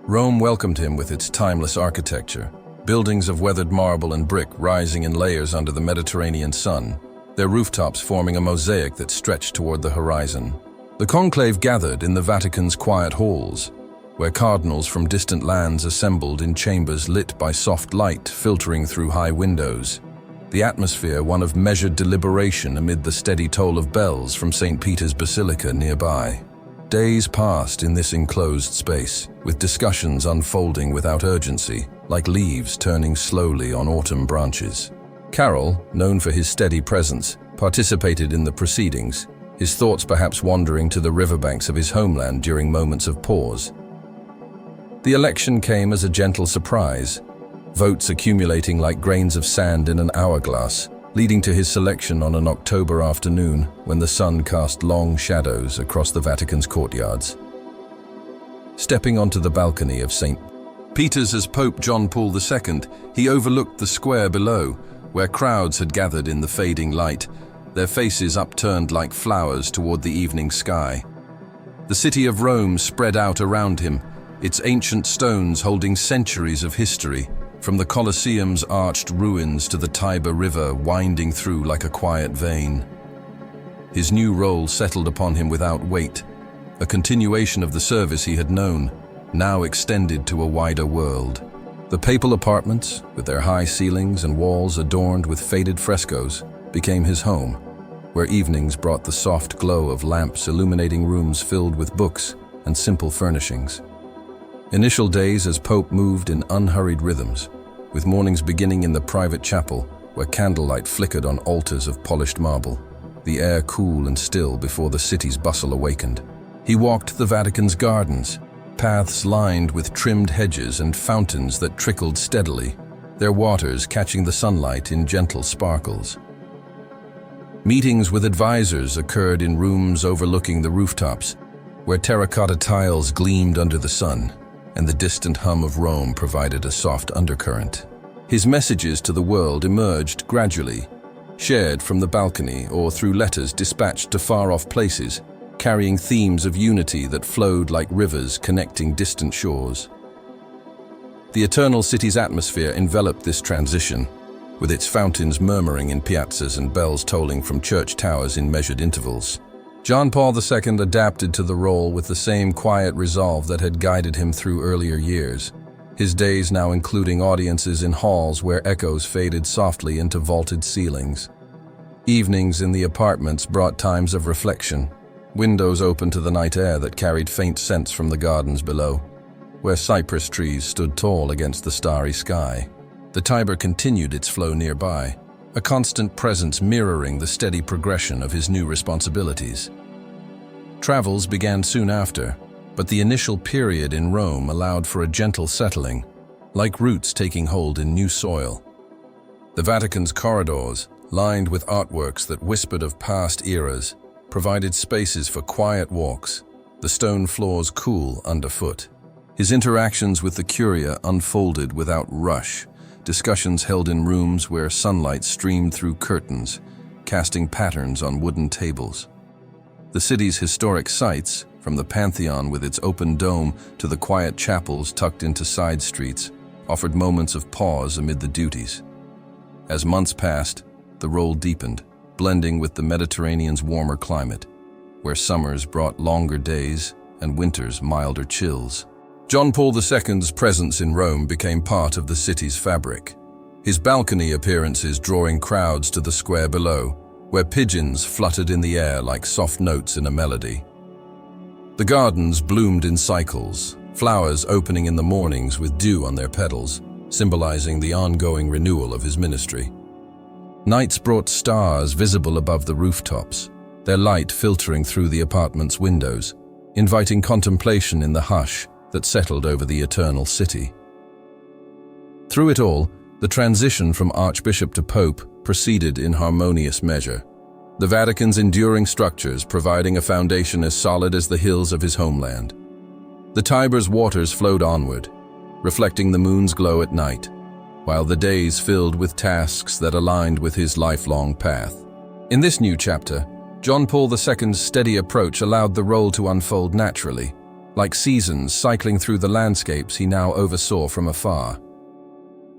Rome welcomed him with its timeless architecture, buildings of weathered marble and brick rising in layers under the Mediterranean sun, their rooftops forming a mosaic that stretched toward the horizon. The conclave gathered in the Vatican's quiet halls, where cardinals from distant lands assembled in chambers lit by soft light filtering through high windows, the atmosphere one of measured deliberation amid the steady toll of bells from St. Peter's Basilica nearby. Days passed in this enclosed space, with discussions unfolding without urgency, like leaves turning slowly on autumn branches. Karol, known for his steady presence, participated in the proceedings, his thoughts perhaps wandering to the riverbanks of his homeland during moments of pause. The election came as a gentle surprise, votes accumulating like grains of sand in an hourglass, leading to his selection on an October afternoon when the sun cast long shadows across the Vatican's courtyards. Stepping onto the balcony of St. Peter's as Pope John Paul II, he overlooked the square below, where crowds had gathered in the fading light, their faces upturned like flowers toward the evening sky. The city of Rome spread out around him, its ancient stones holding centuries of history, from the Colosseum's arched ruins to the Tiber River winding through like a quiet vein. His new role settled upon him without weight, a continuation of the service he had known, now extended to a wider world. The papal apartments, with their high ceilings and walls adorned with faded frescoes, became his home, where evenings brought the soft glow of lamps illuminating rooms filled with books and simple furnishings. Initial days as Pope moved in unhurried rhythms, with mornings beginning in the private chapel, where candlelight flickered on altars of polished marble, the air cool and still before the city's bustle awakened. He walked the Vatican's gardens, paths lined with trimmed hedges and fountains that trickled steadily, their waters catching the sunlight in gentle sparkles. Meetings with advisors occurred in rooms overlooking the rooftops, where terracotta tiles gleamed under the sun, and the distant hum of Rome provided a soft undercurrent. His messages to the world emerged gradually, shared from the balcony or through letters dispatched to far-off places, carrying themes of unity that flowed like rivers connecting distant shores. The Eternal City's atmosphere enveloped this transition, with its fountains murmuring in piazzas and bells tolling from church towers in measured intervals. John Paul II adapted to the role with the same quiet resolve that had guided him through earlier years, his days now including audiences in halls where echoes faded softly into vaulted ceilings. Evenings in the apartments brought times of reflection, windows open to the night air that carried faint scents from the gardens below, where cypress trees stood tall against the starry sky. The Tiber continued its flow nearby, a constant presence mirroring the steady progression of his new responsibilities. Travels began soon after, but the initial period in Rome allowed for a gentle settling, like roots taking hold in new soil. The Vatican's corridors, lined with artworks that whispered of past eras, provided spaces for quiet walks, the stone floors cool underfoot. His interactions with the Curia unfolded without rush, discussions held in rooms where sunlight streamed through curtains, casting patterns on wooden tables. The city's historic sites, from the Pantheon with its open dome to the quiet chapels tucked into side streets, offered moments of pause amid the duties. As months passed, the role deepened, blending with the Mediterranean's warmer climate, where summers brought longer days and winters milder chills. John Paul II's presence in Rome became part of the city's fabric, his balcony appearances drawing crowds to the square below, where pigeons fluttered in the air like soft notes in a melody. The gardens bloomed in cycles, flowers opening in the mornings with dew on their petals, symbolizing the ongoing renewal of his ministry. Nights brought stars visible above the rooftops, their light filtering through the apartment's windows, inviting contemplation in the hush that settled over the Eternal City. Through it all, the transition from Archbishop to Pope proceeded in harmonious measure, the Vatican's enduring structures providing a foundation as solid as the hills of his homeland. The Tiber's waters flowed onward, reflecting the moon's glow at night, while the days filled with tasks that aligned with his lifelong path. In this new chapter, John Paul II's steady approach allowed the role to unfold naturally, like seasons cycling through the landscapes he now oversaw from afar.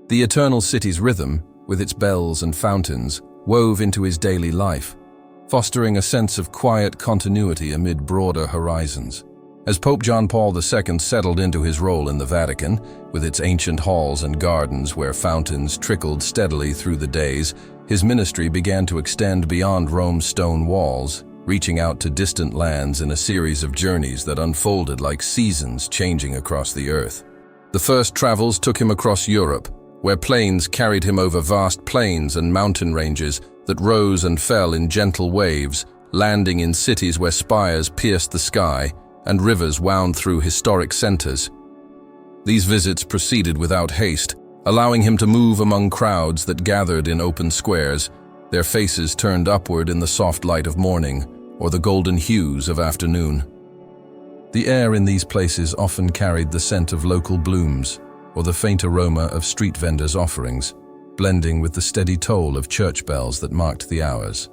The Eternal City's rhythm, with its bells and fountains, wove into his daily life, fostering a sense of quiet continuity amid broader horizons. As Pope John Paul II settled into his role in the Vatican, with its ancient halls and gardens where fountains trickled steadily through the days, his ministry began to extend beyond Rome's stone walls, reaching out to distant lands in a series of journeys that unfolded like seasons changing across the earth. The first travels took him across Europe, where planes carried him over vast plains and mountain ranges that rose and fell in gentle waves, landing in cities where spires pierced the sky and rivers wound through historic centers. These visits proceeded without haste, allowing him to move among crowds that gathered in open squares, their faces turned upward in the soft light of morning or the golden hues of afternoon. The air in these places often carried the scent of local blooms or the faint aroma of street vendors' offerings, blending with the steady toll of church bells that marked the hours.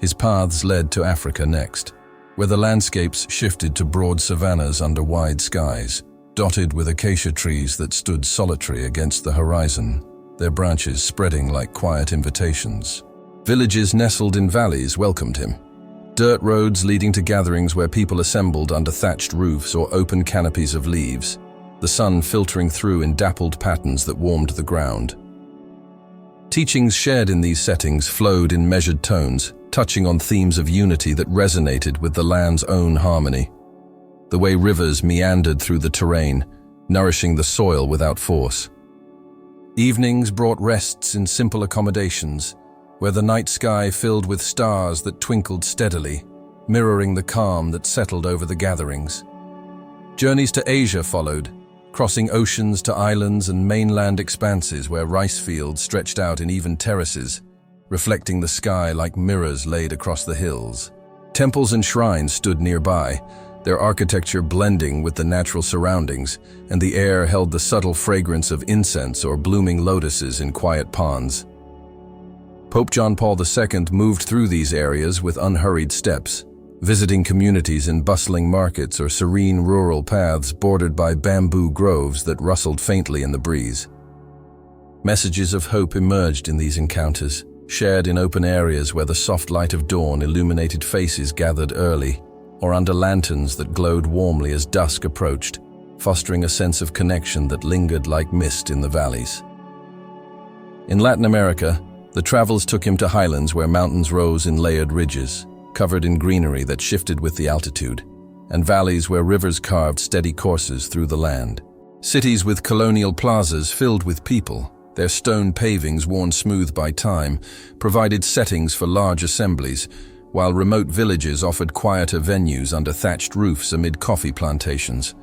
His paths led to Africa next, where the landscapes shifted to broad savannas under wide skies, dotted with acacia trees that stood solitary against the horizon, their branches spreading like quiet invitations. Villages nestled in valleys welcomed him. Dirt roads leading to gatherings where people assembled under thatched roofs or open canopies of leaves, the sun filtering through in dappled patterns that warmed the ground. Teachings shared in these settings flowed in measured tones, touching on themes of unity that resonated with the land's own harmony. The way rivers meandered through the terrain, nourishing the soil without force. Evenings brought rests in simple accommodations, where the night sky filled with stars that twinkled steadily, mirroring the calm that settled over the gatherings. Journeys to Asia followed, crossing oceans to islands and mainland expanses where rice fields stretched out in even terraces, reflecting the sky like mirrors laid across the hills. Temples and shrines stood nearby, their architecture blending with the natural surroundings, and the air held the subtle fragrance of incense or blooming lotuses in quiet ponds. Pope John Paul II moved through these areas with unhurried steps, visiting communities in bustling markets or serene rural paths bordered by bamboo groves that rustled faintly in the breeze. Messages of hope emerged in these encounters, shared in open areas where the soft light of dawn illuminated faces gathered early, or under lanterns that glowed warmly as dusk approached, fostering a sense of connection that lingered like mist in the valleys. In Latin America, the travels took him to highlands where mountains rose in layered ridges, covered in greenery that shifted with the altitude, and valleys where rivers carved steady courses through the land. Cities with colonial plazas filled with people, their stone pavings worn smooth by time, provided settings for large assemblies, while remote villages offered quieter venues under thatched roofs amid coffee plantations.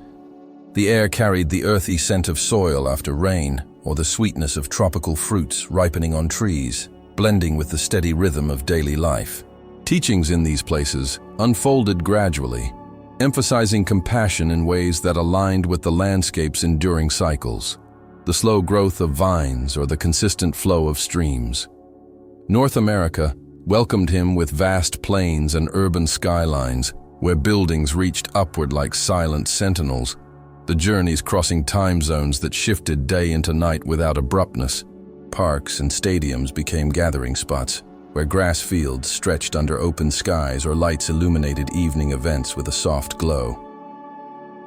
The air carried the earthy scent of soil after rain, or the sweetness of tropical fruits ripening on trees, blending with the steady rhythm of daily life. Teachings in these places unfolded gradually, emphasizing compassion in ways that aligned with the landscape's enduring cycles, the slow growth of vines or the consistent flow of streams. North America welcomed him with vast plains and urban skylines, where buildings reached upward like silent sentinels, the journeys crossing time zones that shifted day into night without abruptness. Parks and stadiums became gathering spots, where grass fields stretched under open skies or lights illuminated evening events with a soft glow.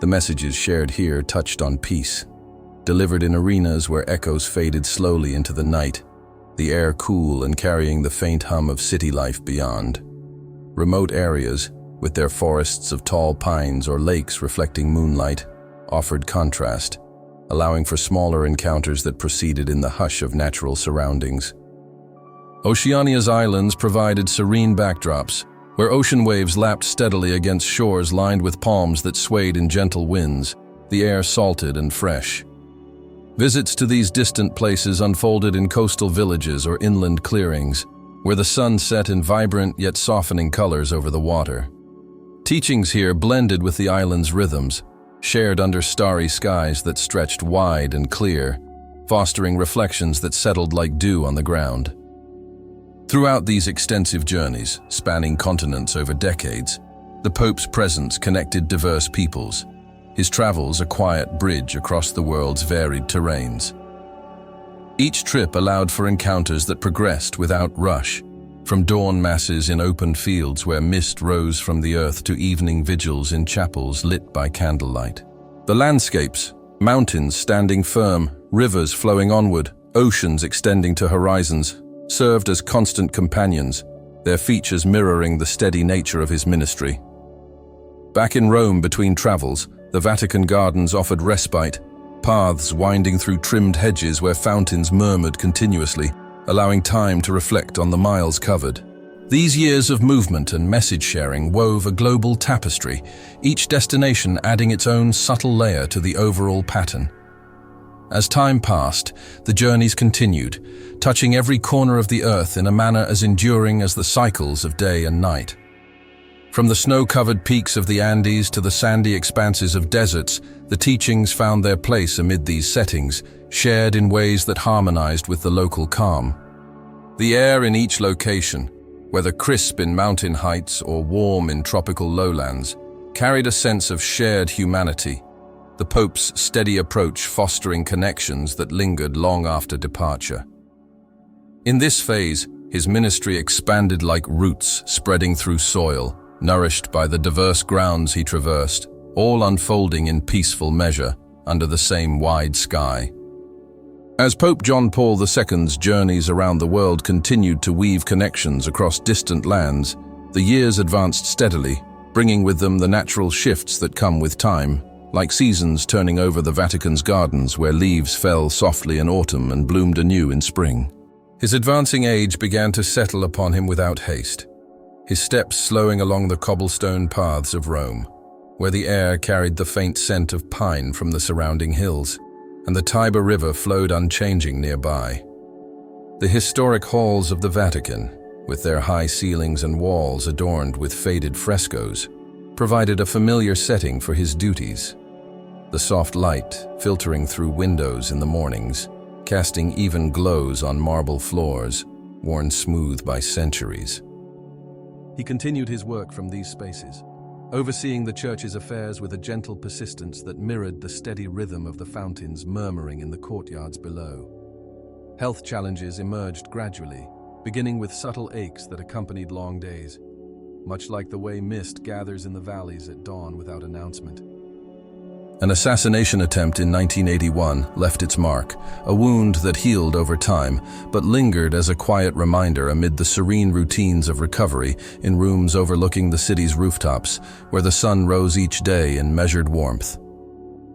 The messages shared here touched on peace, delivered in arenas where echoes faded slowly into the night, the air cool and carrying the faint hum of city life beyond. Remote areas, with their forests of tall pines or lakes reflecting moonlight, offered contrast, allowing for smaller encounters that proceeded in the hush of natural surroundings. Oceania's islands provided serene backdrops, where ocean waves lapped steadily against shores lined with palms that swayed in gentle winds, the air salted and fresh. Visits to these distant places unfolded in coastal villages or inland clearings, where the sun set in vibrant yet softening colors over the water. Teachings here blended with the island's rhythms, shared under starry skies that stretched wide and clear, fostering reflections that settled like dew on the ground. Throughout these extensive journeys, spanning continents over decades, the Pope's presence connected diverse peoples, his travels a quiet bridge across the world's varied terrains. Each trip allowed for encounters that progressed without rush, from dawn masses in open fields where mist rose from the earth to evening vigils in chapels lit by candlelight. The landscapes, mountains standing firm, rivers flowing onward, oceans extending to horizons, served as constant companions, their features mirroring the steady nature of his ministry. Back in Rome between travels, the Vatican gardens offered respite, paths winding through trimmed hedges where fountains murmured continuously, allowing time to reflect on the miles covered. These years of movement and message sharing wove a global tapestry, each destination adding its own subtle layer to the overall pattern. As time passed, the journeys continued, touching every corner of the earth in a manner as enduring as the cycles of day and night. From the snow-covered peaks of the Andes to the sandy expanses of deserts, the teachings found their place amid these settings, shared in ways that harmonized with the local calm. The air in each location, whether crisp in mountain heights or warm in tropical lowlands, carried a sense of shared humanity, the Pope's steady approach fostering connections that lingered long after departure. In this phase, his ministry expanded like roots spreading through soil, nourished by the diverse grounds he traversed, all unfolding in peaceful measure under the same wide sky. As Pope John Paul II's journeys around the world continued to weave connections across distant lands, the years advanced steadily, bringing with them the natural shifts that come with time, like seasons turning over the Vatican's gardens where leaves fell softly in autumn and bloomed anew in spring. His advancing age began to settle upon him without haste, his steps slowing along the cobblestone paths of Rome, where the air carried the faint scent of pine from the surrounding hills, and the Tiber River flowed unchanging nearby. The historic halls of the Vatican, with their high ceilings and walls adorned with faded frescoes, provided a familiar setting for his duties. The soft light, filtering through windows in the mornings, casting even glows on marble floors, worn smooth by centuries. He continued his work from these spaces, overseeing the church's affairs with a gentle persistence that mirrored the steady rhythm of the fountains murmuring in the courtyards below. Health challenges emerged gradually, beginning with subtle aches that accompanied long days, much like the way mist gathers in the valleys at dawn without announcement. An assassination attempt in 1981 left its mark, a wound that healed over time, but lingered as a quiet reminder amid the serene routines of recovery in rooms overlooking the city's rooftops, where the sun rose each day in measured warmth.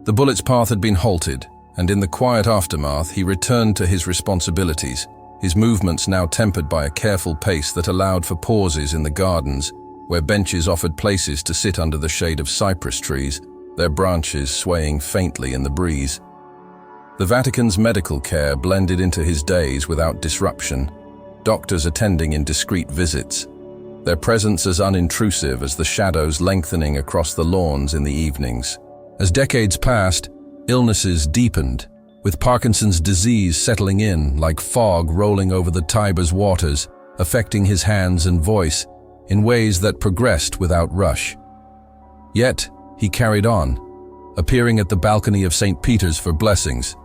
The bullet's path had been halted, and in the quiet aftermath he returned to his responsibilities, his movements now tempered by a careful pace that allowed for pauses in the gardens, where benches offered places to sit under the shade of cypress trees, their branches swaying faintly in the breeze. The Vatican's medical care blended into his days without disruption, doctors attending in discreet visits, their presence as unintrusive as the shadows lengthening across the lawns in the evenings. As decades passed, illnesses deepened, with Parkinson's disease settling in like fog rolling over the Tiber's waters, affecting his hands and voice in ways that progressed without rush. Yet, he carried on, appearing at the balcony of St. Peter's for blessings,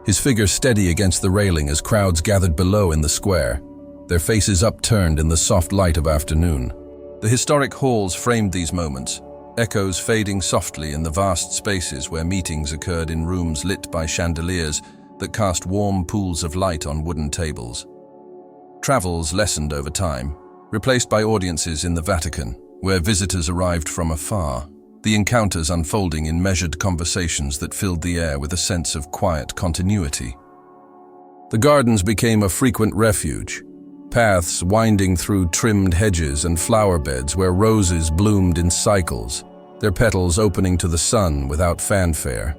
his figure steady against the railing as crowds gathered below in the square, their faces upturned in the soft light of afternoon. The historic halls framed these moments, echoes fading softly in the vast spaces where meetings occurred in rooms lit by chandeliers that cast warm pools of light on wooden tables. Travels lessened over time, replaced by audiences in the Vatican, where visitors arrived from afar, the encounters unfolding in measured conversations that filled the air with a sense of quiet continuity. The gardens became a frequent refuge, paths winding through trimmed hedges and flower beds where roses bloomed in cycles, their petals opening to the sun without fanfare.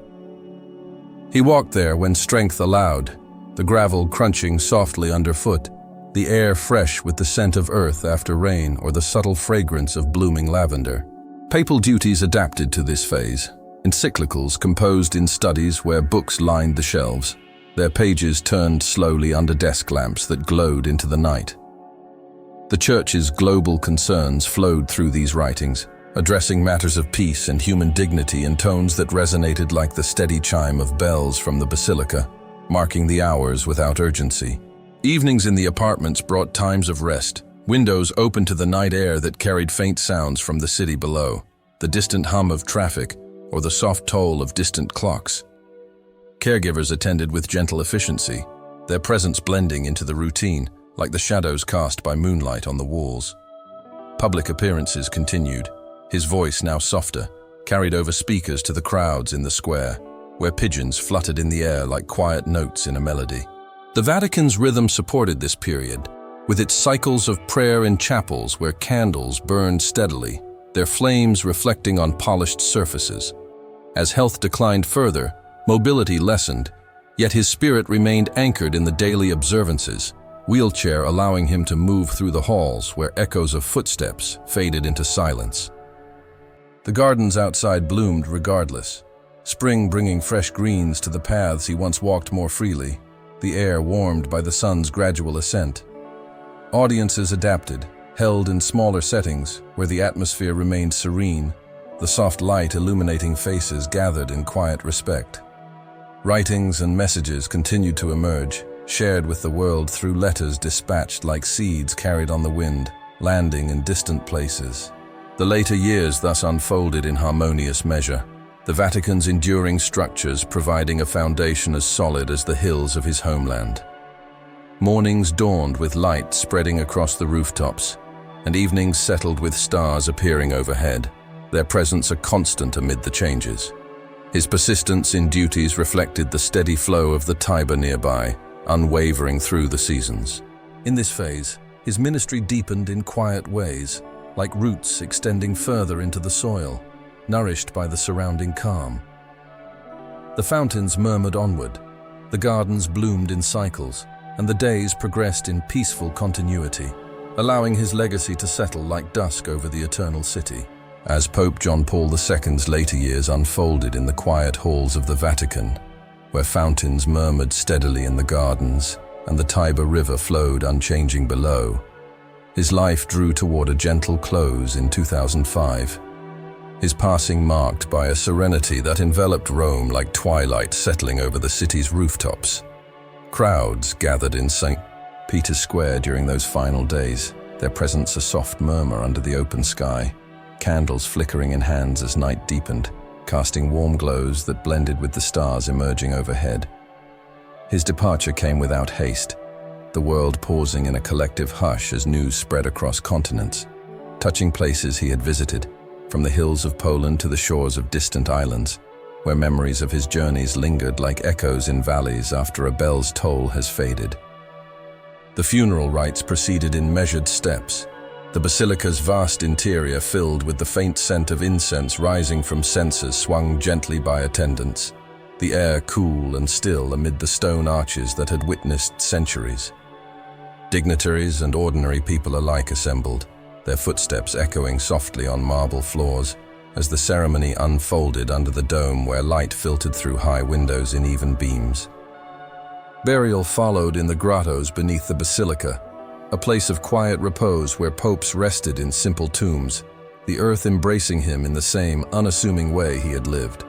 He walked there when strength allowed, the gravel crunching softly underfoot, the air fresh with the scent of earth after rain or the subtle fragrance of blooming lavender. Papal duties adapted to this phase, encyclicals composed in studies where books lined the shelves, their pages turned slowly under desk lamps that glowed into the night. The Church's global concerns flowed through these writings, addressing matters of peace and human dignity in tones that resonated like the steady chime of bells from the basilica, marking the hours without urgency. Evenings in the apartments brought times of rest, windows open to the night air that carried faint sounds from the city below, the distant hum of traffic or the soft toll of distant clocks. Caregivers attended with gentle efficiency, their presence blending into the routine, like the shadows cast by moonlight on the walls. Public appearances continued, his voice now softer, carried over speakers to the crowds in the square, where pigeons fluttered in the air like quiet notes in a melody. The Vatican's rhythm supported this period, with its cycles of prayer in chapels where candles burned steadily, their flames reflecting on polished surfaces. As health declined further, mobility lessened, yet his spirit remained anchored in the daily observances, wheelchair allowing him to move through the halls where echoes of footsteps faded into silence. The gardens outside bloomed regardless, spring bringing fresh greens to the paths he once walked more freely, the air warmed by the sun's gradual ascent. Audiences adapted, held in smaller settings where the atmosphere remained serene, the soft light illuminating faces gathered in quiet respect. Writings and messages continued to emerge, shared with the world through letters dispatched like seeds carried on the wind, landing in distant places. The later years thus unfolded in harmonious measure, the Vatican's enduring structures providing a foundation as solid as the hills of his homeland. Mornings dawned with light spreading across the rooftops, and evenings settled with stars appearing overhead, their presence a constant amid the changes. His persistence in duties reflected the steady flow of the Tiber nearby, unwavering through the seasons. In this phase, his ministry deepened in quiet ways, like roots extending further into the soil, nourished by the surrounding calm. The fountains murmured onward, the gardens bloomed in cycles, and the days progressed in peaceful continuity, allowing his legacy to settle like dusk over the eternal city. As Pope John Paul II's later years unfolded in the quiet halls of the Vatican, where fountains murmured steadily in the gardens and the Tiber River flowed unchanging below, his life drew toward a gentle close in 2005, his passing marked by a serenity that enveloped Rome like twilight settling over the city's rooftops. Crowds gathered in St. Peter's Square during those final days, their presence a soft murmur under the open sky, candles flickering in hands as night deepened, casting warm glows that blended with the stars emerging overhead. His departure came without haste, the world pausing in a collective hush as news spread across continents, touching places he had visited, from the hills of Poland to the shores of distant islands, where memories of his journeys lingered like echoes in valleys after a bell's toll has faded. The funeral rites proceeded in measured steps, the basilica's vast interior filled with the faint scent of incense rising from censers swung gently by attendants, the air cool and still amid the stone arches that had witnessed centuries. Dignitaries and ordinary people alike assembled, their footsteps echoing softly on marble floors as the ceremony unfolded under the dome where light filtered through high windows in even beams. Burial followed in the grottos beneath the basilica, a place of quiet repose where popes rested in simple tombs, the earth embracing him in the same unassuming way he had lived.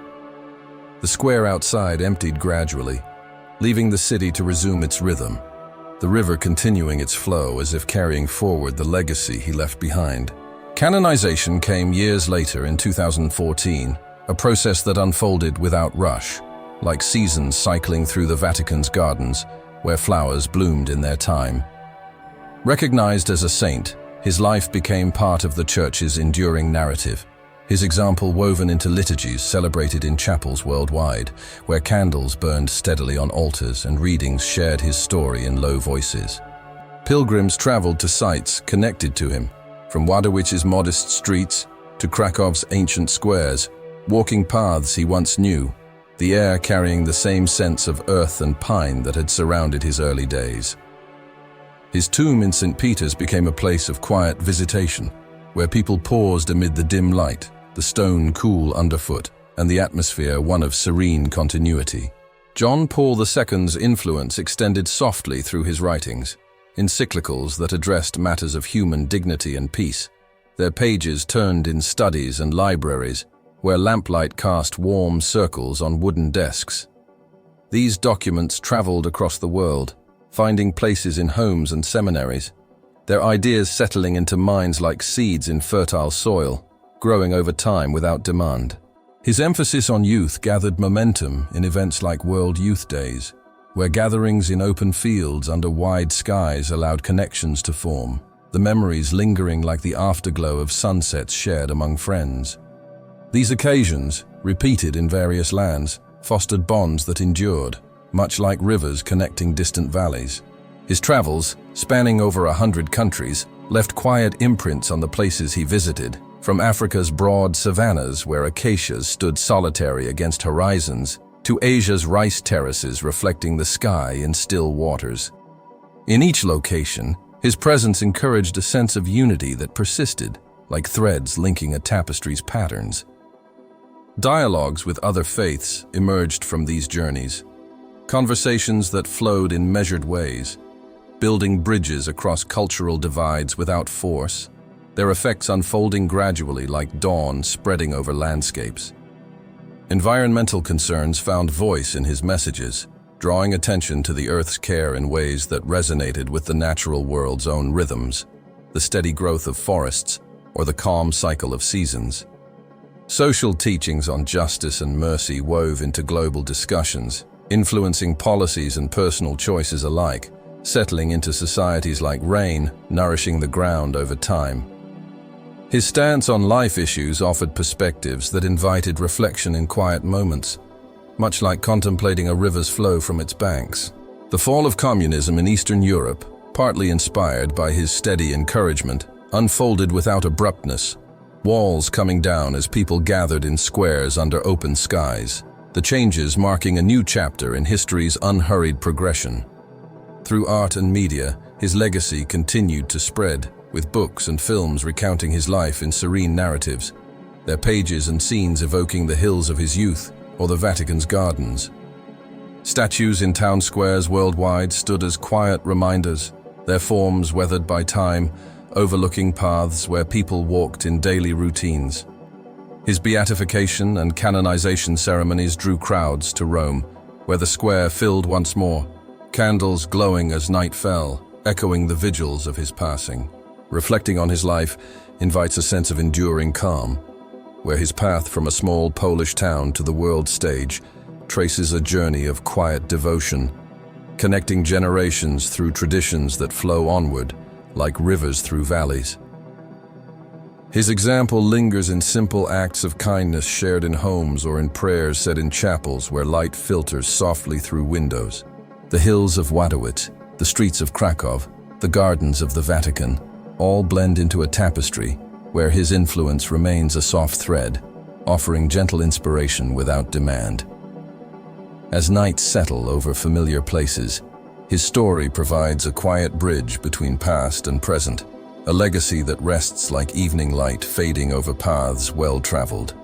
The square outside emptied gradually, leaving the city to resume its rhythm, the river continuing its flow as if carrying forward the legacy he left behind. Canonization came years later in 2014, a process that unfolded without rush, like seasons cycling through the Vatican's gardens, where flowers bloomed in their time. Recognized as a saint, his life became part of the Church's enduring narrative, his example woven into liturgies celebrated in chapels worldwide, where candles burned steadily on altars and readings shared his story in low voices. Pilgrims traveled to sites connected to him, from Wadowice's modest streets to Krakow's ancient squares, walking paths he once knew, the air carrying the same sense of earth and pine that had surrounded his early days. His tomb in St. Peter's became a place of quiet visitation, where people paused amid the dim light, the stone cool underfoot, and the atmosphere one of serene continuity. John Paul II's influence extended softly through his writings, encyclicals that addressed matters of human dignity and peace, their pages turned in studies and libraries, where lamplight cast warm circles on wooden desks. These documents traveled across the world, finding places in homes and seminaries, their ideas settling into minds like seeds in fertile soil, growing over time without demand. His emphasis on youth gathered momentum in events like World Youth Days, where gatherings in open fields under wide skies allowed connections to form, the memories lingering like the afterglow of sunsets shared among friends. These occasions, repeated in various lands, fostered bonds that endured, much like rivers connecting distant valleys. His travels, spanning over 100 countries, left quiet imprints on the places he visited, from Africa's broad savannas where acacias stood solitary against horizons, to Asia's rice terraces reflecting the sky in still waters. In each location, his presence encouraged a sense of unity that persisted, like threads linking a tapestry's patterns. Dialogues with other faiths emerged from these journeys, conversations that flowed in measured ways, building bridges across cultural divides without force, their effects unfolding gradually like dawn spreading over landscapes. Environmental concerns found voice in his messages, drawing attention to the Earth's care in ways that resonated with the natural world's own rhythms, the steady growth of forests, or the calm cycle of seasons. Social teachings on justice and mercy wove into global discussions, influencing policies and personal choices alike, settling into societies like rain, nourishing the ground over time. His stance on life issues offered perspectives that invited reflection in quiet moments, much like contemplating a river's flow from its banks. The fall of communism in Eastern Europe, partly inspired by his steady encouragement, unfolded without abruptness, walls coming down as people gathered in squares under open skies, the changes marking a new chapter in history's unhurried progression. Through art and media, his legacy continued to spread, with books and films recounting his life in serene narratives, their pages and scenes evoking the hills of his youth or the Vatican's gardens. Statues in town squares worldwide stood as quiet reminders, their forms weathered by time, overlooking paths where people walked in daily routines. His beatification and canonization ceremonies drew crowds to Rome, where the square filled once more, candles glowing as night fell, echoing the vigils of his passing. Reflecting on his life invites a sense of enduring calm, where his path from a small Polish town to the world stage traces a journey of quiet devotion, connecting generations through traditions that flow onward like rivers through valleys. His example lingers in simple acts of kindness shared in homes or in prayers said in chapels where light filters softly through windows. The hills of Wadowice, the streets of Krakow, the gardens of the Vatican, all blend into a tapestry where his influence remains a soft thread, offering gentle inspiration without demand. As nights settle over familiar places, his story provides a quiet bridge between past and present, a legacy that rests like evening light fading over paths well traveled.